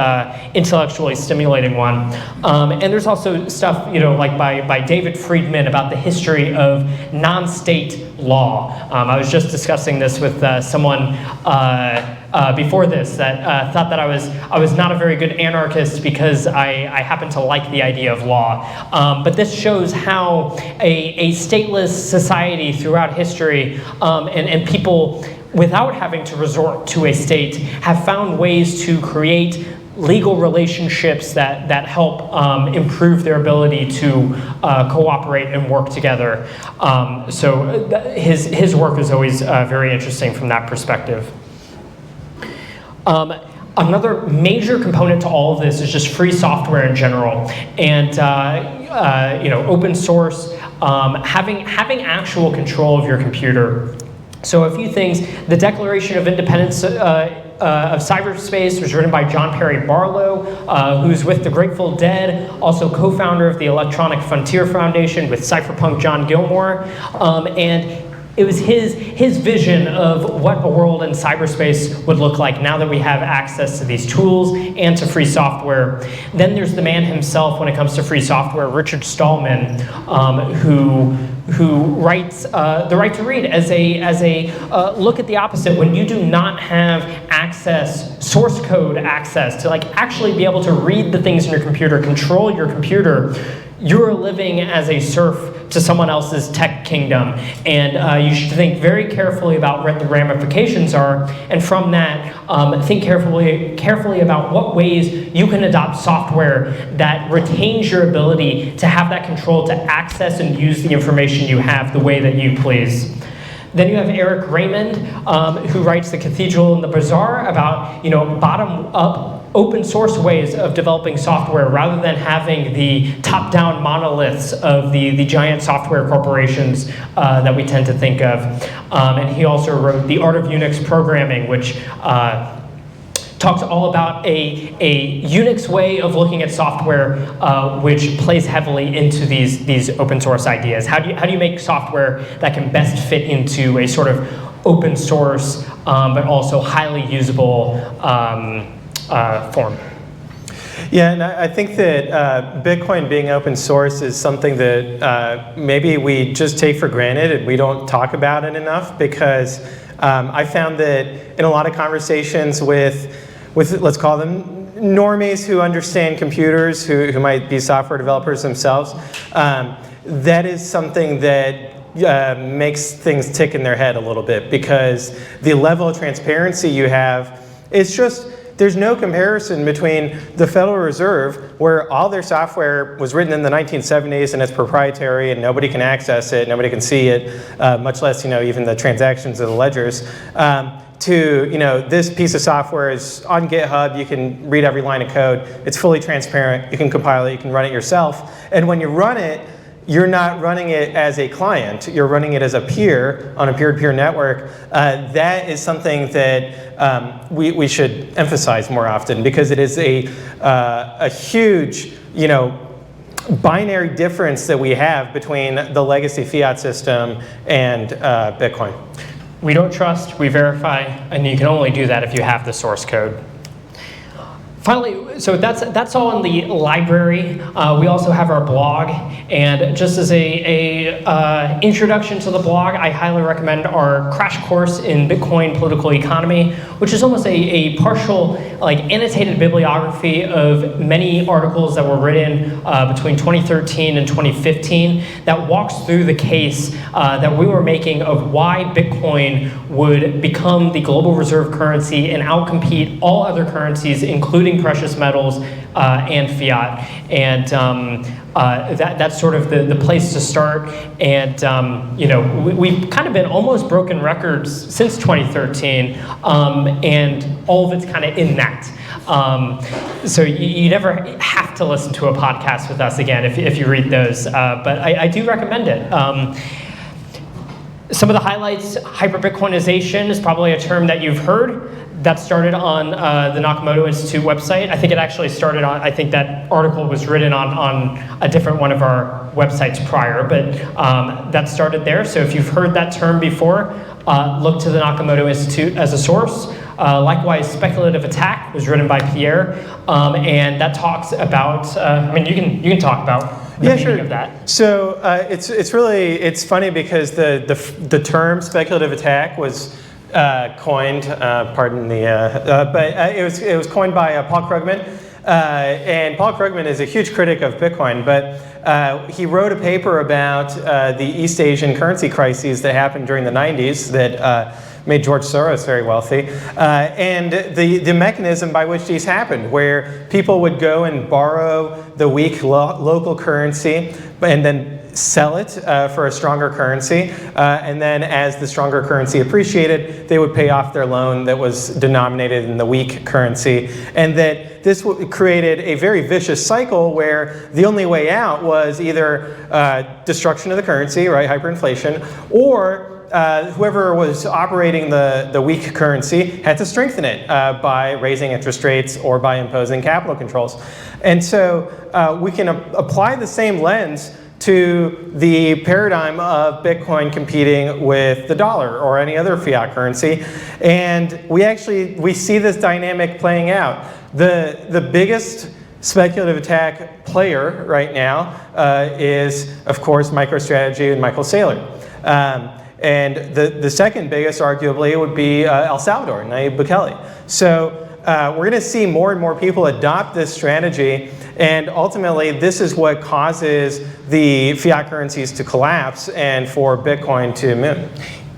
intellectually stimulating one. And there's also stuff, like by David Friedman about the history of non-state law. I was just discussing this with someone before this that thought that I was not a very good anarchist because I happen to like the idea of law. But this shows how a stateless society throughout history and people, without having to resort to a state, have found ways to create legal relationships that help improve their ability to cooperate and work together. So his work is always very interesting from that perspective. Another major component to all of this is just free software in general, and open source, having actual control of your computer. So a few things: the Declaration of Independence of Cyberspace was written by John Perry Barlow, who's with the Grateful Dead, also co-founder of the Electronic Frontier Foundation with cypherpunk John Gilmore, and it was his vision of what a world in cyberspace would look like now that we have access to these tools and to free software. Then there's the man himself when it comes to free software, Richard Stallman, who writes The Right to Read as a look at the opposite. When you do not have access, source code access, to actually be able to read the things in your computer, control your computer, you're living as a serf to someone else's tech kingdom. And you should think very carefully about what the ramifications are, and from that, think carefully about what ways you can adopt software that retains your ability to have that control to access and use the information you have the way that you please. Then you have Eric Raymond, who writes The Cathedral and the Bazaar about bottom-up open source ways of developing software rather than having the top-down monoliths of the giant software corporations that we tend to think of. And he also wrote The Art of Unix Programming, which talks all about a Unix way of looking at software, which plays heavily into these open source ideas. How do you make software that can best fit into a sort of open source, but also highly usable form? Yeah, and I think that Bitcoin being open source is something that maybe we just take for granted and we don't talk about it enough, because I found that in a lot of conversations with let's call them normies who understand computers, who might be software developers themselves, that is something that makes things tick in their head a little bit, because the level of transparency you have is just, there's no comparison between the Federal Reserve, where all their software was written in the 1970s and it's proprietary and nobody can access it, nobody can see it, much less even the transactions of the ledgers, to this piece of software is on GitHub, you can read every line of code, it's fully transparent, you can compile it, you can run it yourself, and when you run it, you're not running it as a client, you're running it as a peer on a peer-to-peer network. That is something that we should emphasize more often, because it is a huge, binary difference that we have between the legacy fiat system and Bitcoin. We don't trust, we verify, and you can only do that if you have the source code. Finally, so that's all in the library. We also have our blog, and just as a introduction to the blog, I highly recommend our crash course in Bitcoin political economy, which is almost a partial, annotated bibliography of many articles that were written between 2013 and 2015 that walks through the case that we were making of why Bitcoin would become the global reserve currency and outcompete all other currencies, including precious metals and fiat, and that's sort of the place to start. And we've kind of been almost broken records since 2013, and all of it's kind of in that. So you never have to listen to a podcast with us again if you read those, but I do recommend it. Some of the highlights: hyper-Bitcoinization is probably a term that you've heard. That started on the Nakmoto Institute website. I think it actually started on, I think that article was written on a different one of our websites prior, but that started there. So if you've heard that term before, look to the Nakmoto Institute as a source. Likewise, Speculative Attack was written by Pierre, and that talks about, you can talk about the meaning of that. So it's funny because the term speculative attack was coined, pardon the, but it was coined by Paul Krugman, and Paul Krugman is a huge critic of Bitcoin, but he wrote a paper about the East Asian currency crises that happened during the 90s that made George Soros very wealthy, and the mechanism by which these happened, where people would go and borrow the weak local currency and then sell it for a stronger currency, and then as the stronger currency appreciated, they would pay off their loan that was denominated in the weak currency, and that this created a very vicious cycle where the only way out was either destruction of the currency, right, hyperinflation, or whoever was operating the weak currency had to strengthen it by raising interest rates or by imposing capital controls. And so we can apply the same lens to the paradigm of Bitcoin competing with the dollar or any other fiat currency. And we see this dynamic playing out. The biggest speculative attack player right now is, of course, MicroStrategy and Michael Saylor. And the second biggest, arguably, would be El Salvador, Nayib Bukele. So we're going to see more and more people adopt this strategy, and ultimately this is what causes the fiat currencies to collapse and for Bitcoin to moon.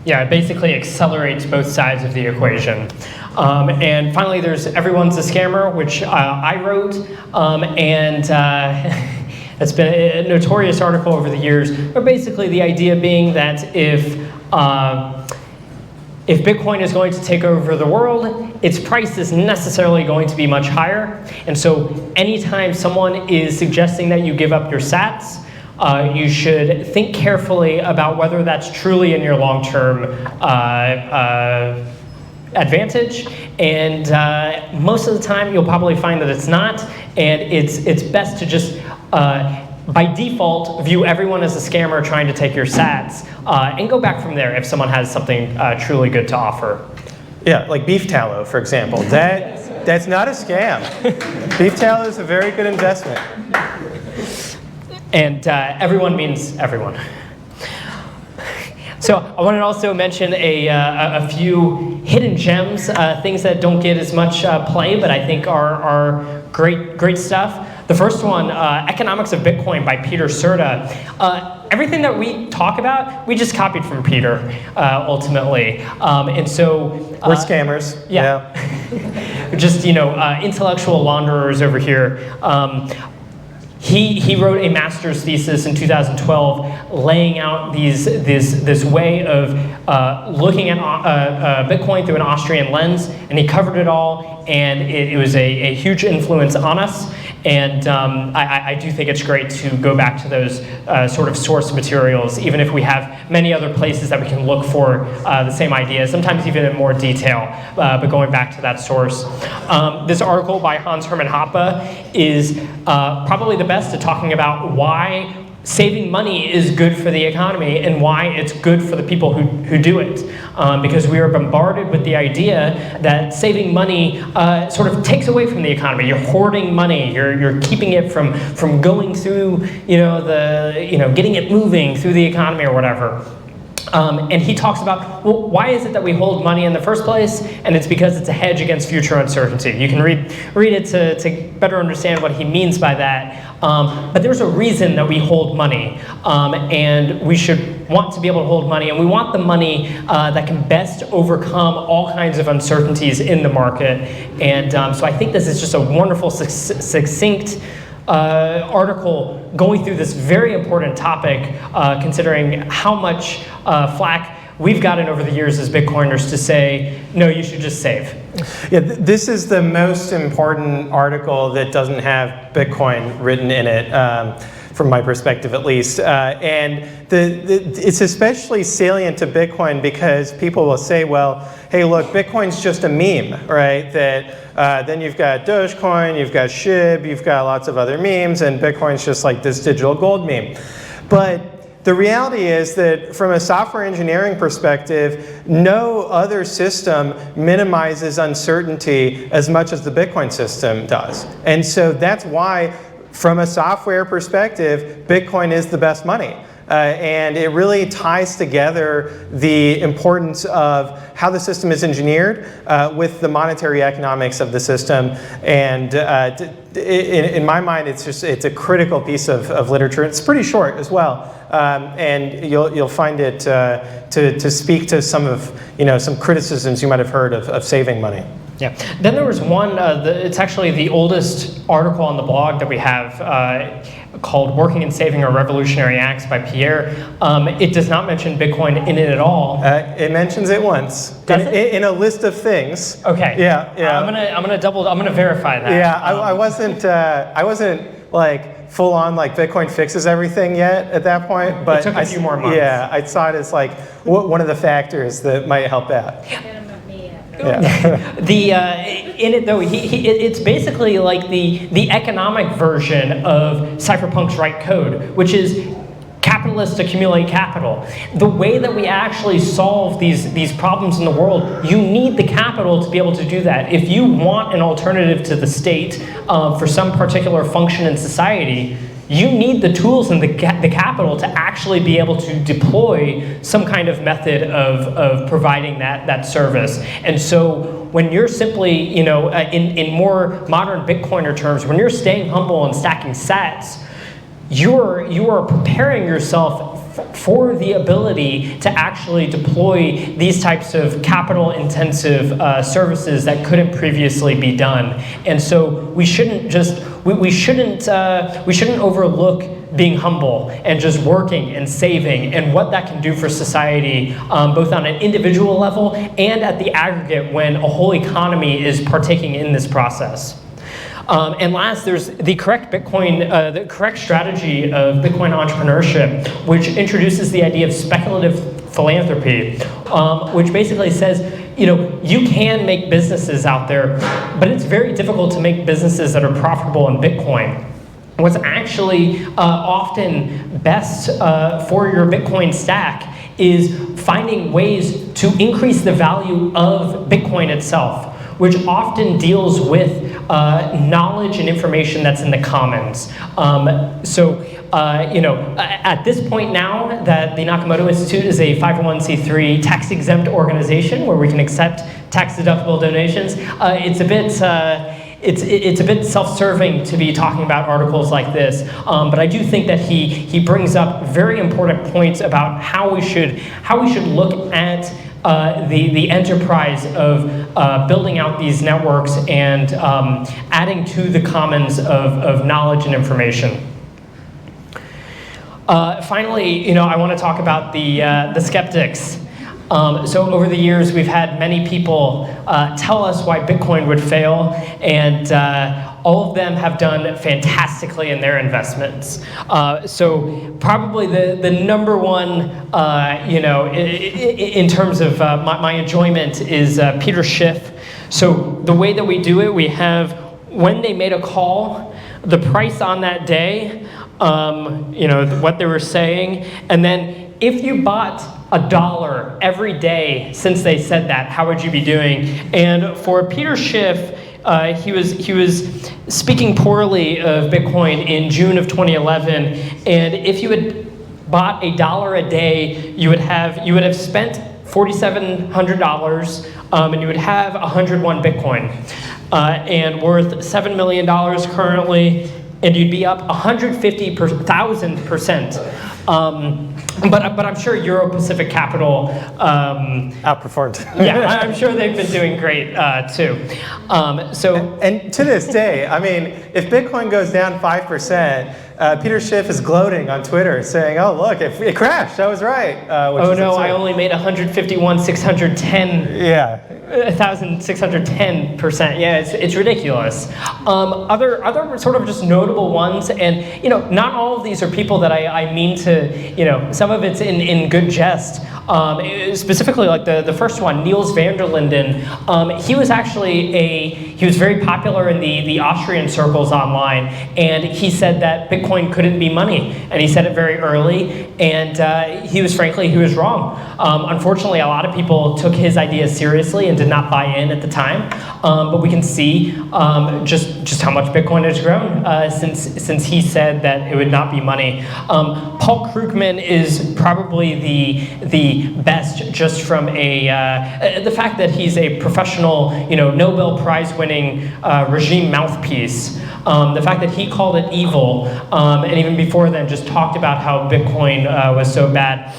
Yeah, it basically accelerates both sides of the equation. And finally, there's Everyone's a Scammer, which I wrote, and it's been a notorious article over the years, but basically the idea being that if Bitcoin is going to take over the world, its price is necessarily going to be much higher. And so anytime someone is suggesting that you give up your sats, you should think carefully about whether that's truly in your long-term advantage, and most of the time you'll probably find that it's not, and it's best to just by default, view everyone as a scammer trying to take your sats, and go back from there if someone has something truly good to offer. Yeah, like beef tallow, for example. That's not a scam. Beef tallow is a very good investment. And everyone means everyone. So I wanted to also mention a few hidden gems, things that don't get as much play, but I think are great stuff. The first one, Economics of Bitcoin by Peter Serta. Everything that we talk about, we just copied from Peter, ultimately. And so we're scammers. Yeah. Just intellectual launderers over here. He wrote a master's thesis in 2012 laying out this way of looking at Bitcoin through an Austrian lens, and he covered it all, and it was a huge influence on us. And I do think it's great to go back to those sort of source materials, even if we have many other places that we can look for the same ideas, sometimes even in more detail, but going back to that source. This article by Hans Hermann Hoppe is probably the best at talking about why saving money is good for the economy and why it's good for the people who do it. Because we are bombarded with the idea that saving money sort of takes away from the economy. You're hoarding money. You're keeping it from going through, getting it moving through the economy or whatever. And he talks about, well, why is it that we hold money in the first place? And it's because it's a hedge against future uncertainty. You can read it to better understand what he means by that. But there's a reason that we hold money. And we should want to be able to hold money. And we want the money that can best overcome all kinds of uncertainties in the market. And so I think this is just a wonderful, succinct article going through this very important topic, considering how much flack we've gotten over the years as Bitcoiners to say, no, you should just save. Yeah, this is the most important article that doesn't have Bitcoin written in it, from my perspective at least. And it's especially salient to Bitcoin because people will say, well, hey, look, Bitcoin's just a meme, right? That then you've got Dogecoin, you've got Schiff, you've got lots of other memes, and Bitcoin's just like this digital gold meme. But the reality is that from a software engineering perspective, no other system minimizes uncertainty as much as the Bitcoin system does. And so that's why, from a software perspective, Bitcoin is the best money. And it really ties together the importance of how the system is engineered with the monetary economics of the system. And in my mind, it's a critical piece of literature. It's pretty short as well. And you'll find it to speak to some criticisms you might have heard of saving money. Yeah. Then there was one, it's actually the oldest article on the blog that we have called Working and Saving Are Revolutionary Acts by Pierre. It does not mention Bitcoin in it at all. It mentions it once. In a list of things. Okay. Yeah. I'm gonna verify that. Yeah, I wasn't like full on like Bitcoin fixes everything yet at that point, but it took a few more months. Yeah, I saw it as like one of the factors that might help out. Yeah. In it though, it's basically like the economic version of Cypherpunks write code, which is capitalists accumulate capital. The way that we actually solve these problems in the world, you need the capital to be able to do that. If you want an alternative to the state for some particular function in society, you need the tools and the capital to actually be able to deploy some kind of method of providing that service. And so when you're simply, in more modern Bitcoiner terms, when you're staying humble and stacking sats, you are preparing yourself for the ability to actually deploy these types of capital-intensive services that couldn't previously be done. And so we shouldn't overlook being humble and just working and saving and what that can do for society, both on an individual level and at the aggregate when a whole economy is partaking in this process. And last, there's the correct strategy of Bitcoin entrepreneurship, which introduces the idea of speculative philanthropy, which basically says you can make businesses out there, but it's very difficult to make businesses that are profitable in Bitcoin. What's actually often best for your Bitcoin stack is finding ways to increase the value of Bitcoin itself, which often deals with knowledge and information that's in the commons. At this point now that the Nakamoto Institute is a 501c3 tax-exempt organization where we can accept tax-deductible donations, it's a bit self-serving to be talking about articles like this, but I do think that he brings up very important points about how we should look at the enterprise of building out these networks and adding to the commons of knowledge and information. Finally, I want to talk about the skeptics. So over the years, we've had many people tell us why Bitcoin would fail, and all of them have done fantastically in their investments. So probably the number one, in terms of my enjoyment is Peter Schiff. So the way that we do it, we have when they made a call, the price on that day, what they were saying, and then if you bought $1 every day since they said that, how would you be doing? And for Peter Schiff, he was speaking poorly of Bitcoin in June of 2011, and if you had bought $1 a day, you would have spent $4,700, and you would have 101 Bitcoin, and worth $7 million currently, and you'd be up 150,000%. But I'm sure Euro Pacific Capital outperformed. Yeah, I'm sure they've been doing great too. And to this day, I mean, if Bitcoin goes down 5%, Peter Schiff is gloating on Twitter, saying, "Oh look, it crashed. I was right." Oh no, I only made 151,610. Yeah. 1,610%. Yeah, it's ridiculous. Other sort of just notable ones, and not all of these are people that I mean to. Some of it's in good jest. Specifically, like the first one, Niels van der Linden. He was very popular in the Austrian circles online, and he said that Bitcoin couldn't be money, and he said it very early, and he was wrong. Unfortunately, a lot of people took his ideas seriously and did not buy in at the time, but we can see just how much Bitcoin has grown since he said that it would not be money. Paul Krugman is probably the best, just from the fact that he's a professional, Nobel Prize winning regime mouthpiece. The fact that he called it evil, and even before then just talked about how Bitcoin was so bad.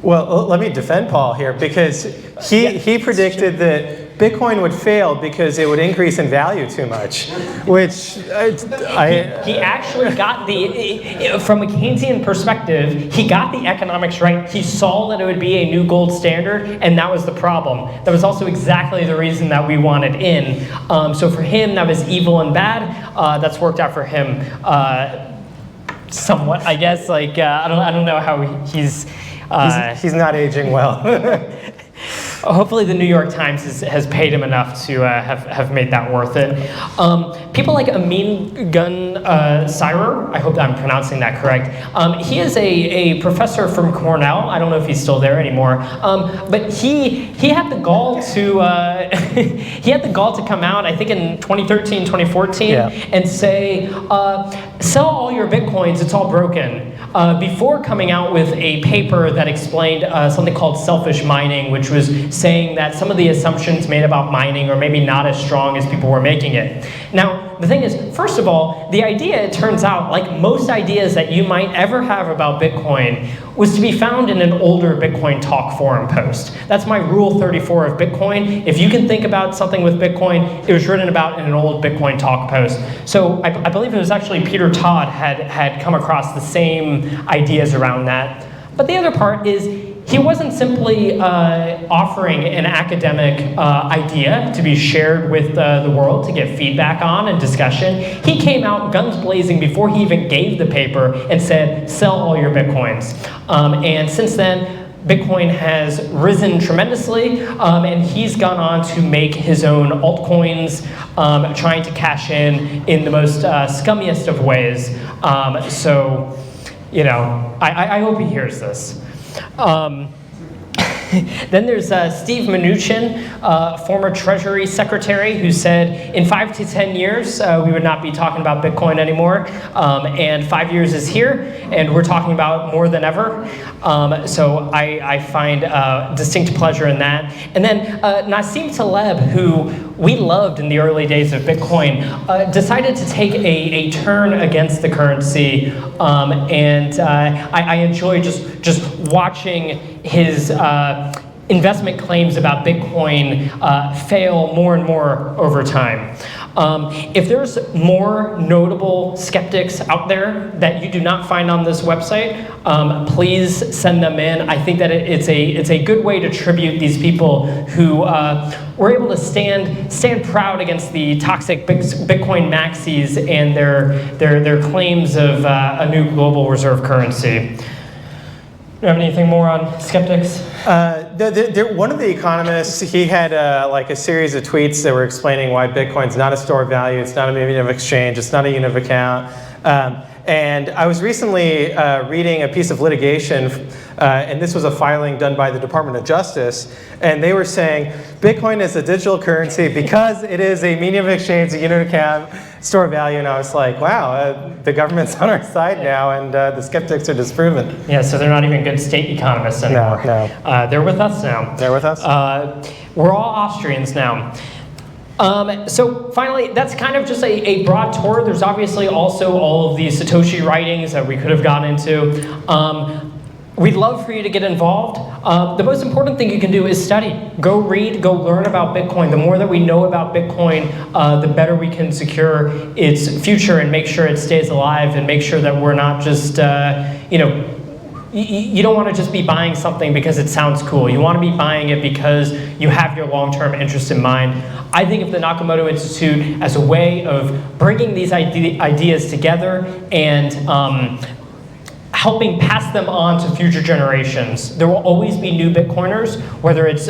Well, let me defend Paul here, because he predicted that Bitcoin would fail because it would increase in value too much, which he actually got from a Keynesian perspective, he got the economics right. He saw that it would be a new gold standard, and that was the problem. That was also exactly the reason that we wanted in. So for him, that was evil and bad. That's worked out for him somewhat, I guess. Like I don't know how he's not aging well. Hopefully the New York Times has paid him enough to have made that worth it. People like Emin Gun Sirer, I hope I'm pronouncing that correct. He is a professor from Cornell. I don't know if he's still there anymore. But he had the gall to come out, I think in 2013, 2014, and say, sell all your Bitcoins, it's all broken. Before coming out with a paper that explained something called selfish mining, which was saying that some of the assumptions made about mining are maybe not as strong as people were making it. Now, the thing is, first of all, the idea, it turns out, like most ideas that you might ever have about Bitcoin, was to be found in an older Bitcoin Talk forum post. That's my rule 34 of Bitcoin. If you can think about something with Bitcoin, it was written about in an old Bitcoin Talk post. So I believe it was actually Peter Todd had come across the same ideas around that. But the other part is, he wasn't simply offering an academic idea to be shared with the world to get feedback on and discussion. He came out guns blazing before he even gave the paper and said, sell all your Bitcoins. And since then, Bitcoin has risen tremendously, and he's gone on to make his own altcoins, trying to cash in the most scummiest of ways. So, you know, I hope he hears this. Then there's Steve Mnuchin, former Treasury Secretary, who said in 5 to 10 years we would not be talking about Bitcoin anymore, and 5 years is here, and we're talking about more than ever. So I find distinct pleasure in that. And then Nassim Taleb, who we loved in the early days of Bitcoin, decided to take a turn against the currency, and I enjoy just watching his investment claims about Bitcoin fail more and more over time. If there's more notable skeptics out there that you do not find on this website, please send them in. I think that it's a good way to tribute these people who were able to stand proud against the toxic Bitcoin maxis and their claims of a new global reserve currency. Do you have anything more on skeptics? One of the economists, he had like a series of tweets that were explaining why Bitcoin's not a store of value, it's not a medium of exchange, it's not a unit of account. And I was recently reading a piece of litigation, and this was a filing done by the Department of Justice, and they were saying Bitcoin is a digital currency because it is a medium of exchange, a unit of account, store of value, and I was like, wow, the government's on our side now, and the skeptics are disproven. Yeah, so they're not even good state economists anymore. No. They're with us now. They're with us? We're all Austrians now. So finally, that's kind of just a broad tour. There's obviously also all of the Satoshi writings that we could have gone into. We'd love for you to get involved. The most important thing you can do is study. Go read, go learn about Bitcoin. The more that we know about Bitcoin, the better we can secure its future and make sure it stays alive and make sure that we're not just, you know, you don't want to just be buying something because it sounds cool. You want to be buying it because you have your long-term interest in mind. I think of the Nakamoto Institute as a way of bringing these ideas together and helping pass them on to future generations. There will always be new Bitcoiners, whether it's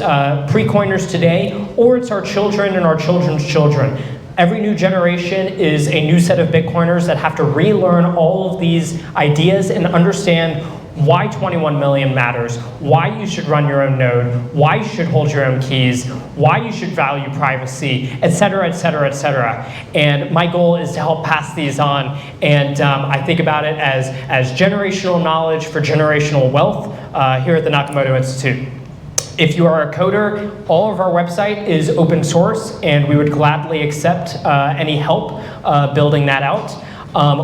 pre-coiners today or it's our children and our children's children. Every new generation is a new set of Bitcoiners that have to relearn all of these ideas and understand why 21 million matters, why you should run your own node, why you should hold your own keys, why you should value privacy, et cetera, et cetera, et cetera. And my goal is to help pass these on, and I think about it as generational knowledge for generational wealth here at the Nakamoto Institute. If you are a coder, all of our website is open source, and we would gladly accept any help building that out.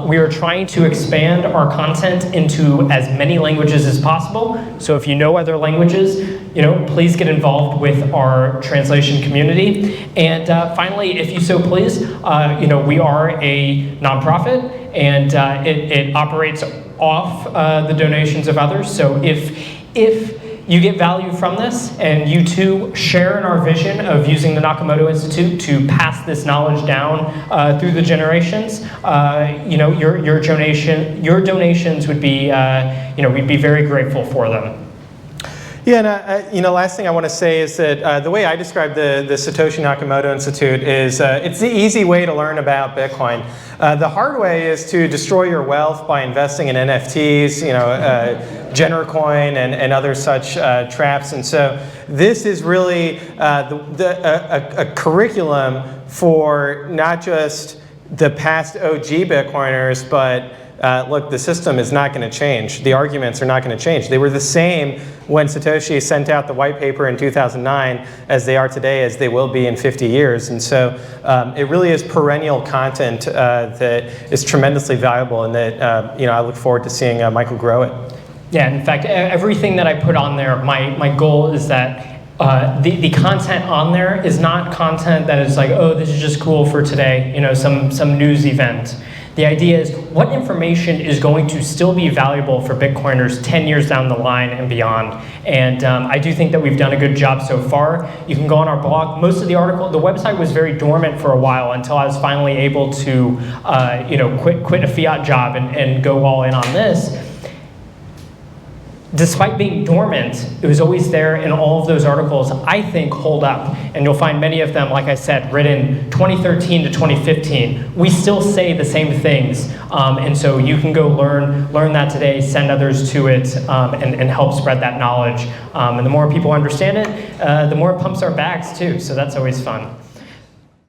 We are trying to expand our content into as many languages as possible. So if you know other languages, you know, please get involved with our translation community. And finally, if you so please, you know, we are a nonprofit, and it operates off the donations of others. So if you get value from this, and you too share in our vision of using the Nakamoto Institute to pass this knowledge down through the generations, you know, your donations would be, you know, we'd be very grateful for them. Yeah, and you know, last thing I want to say is that the way I describe the Satoshi Nakamoto Institute is it's the easy way to learn about Bitcoin. The hard way is to destroy your wealth by investing in NFTs, you know, Genercoin and other such traps. And so this is really a curriculum for not just the past OG Bitcoiners, but look, the system is not going to change. The arguments are not going to change. They were the same when Satoshi sent out the white paper in 2009 as they are today, as they will be in 50 years. And so it really is perennial content that is tremendously valuable, and that you know, I look forward to seeing Michael grow it. Yeah, in fact, everything that I put on there, my goal is that the content on there is not content that is like, oh, this is just cool for today, you know, some news event. The idea is what information is going to still be valuable for Bitcoiners 10 years down the line and beyond. And I do think that we've done a good job so far. You can go on our blog. Most of the website was very dormant for a while until I was finally able to you know, quit a fiat job and go all in on this. despite being dormant, it was always there, and all of those articles, I think, hold up. And you'll find many of them, like I said, written 2013 to 2015. We still say the same things, and so you can go learn that today, send others to it, and help spread that knowledge. And the more people understand it, the more it pumps our backs, too, so that's always fun.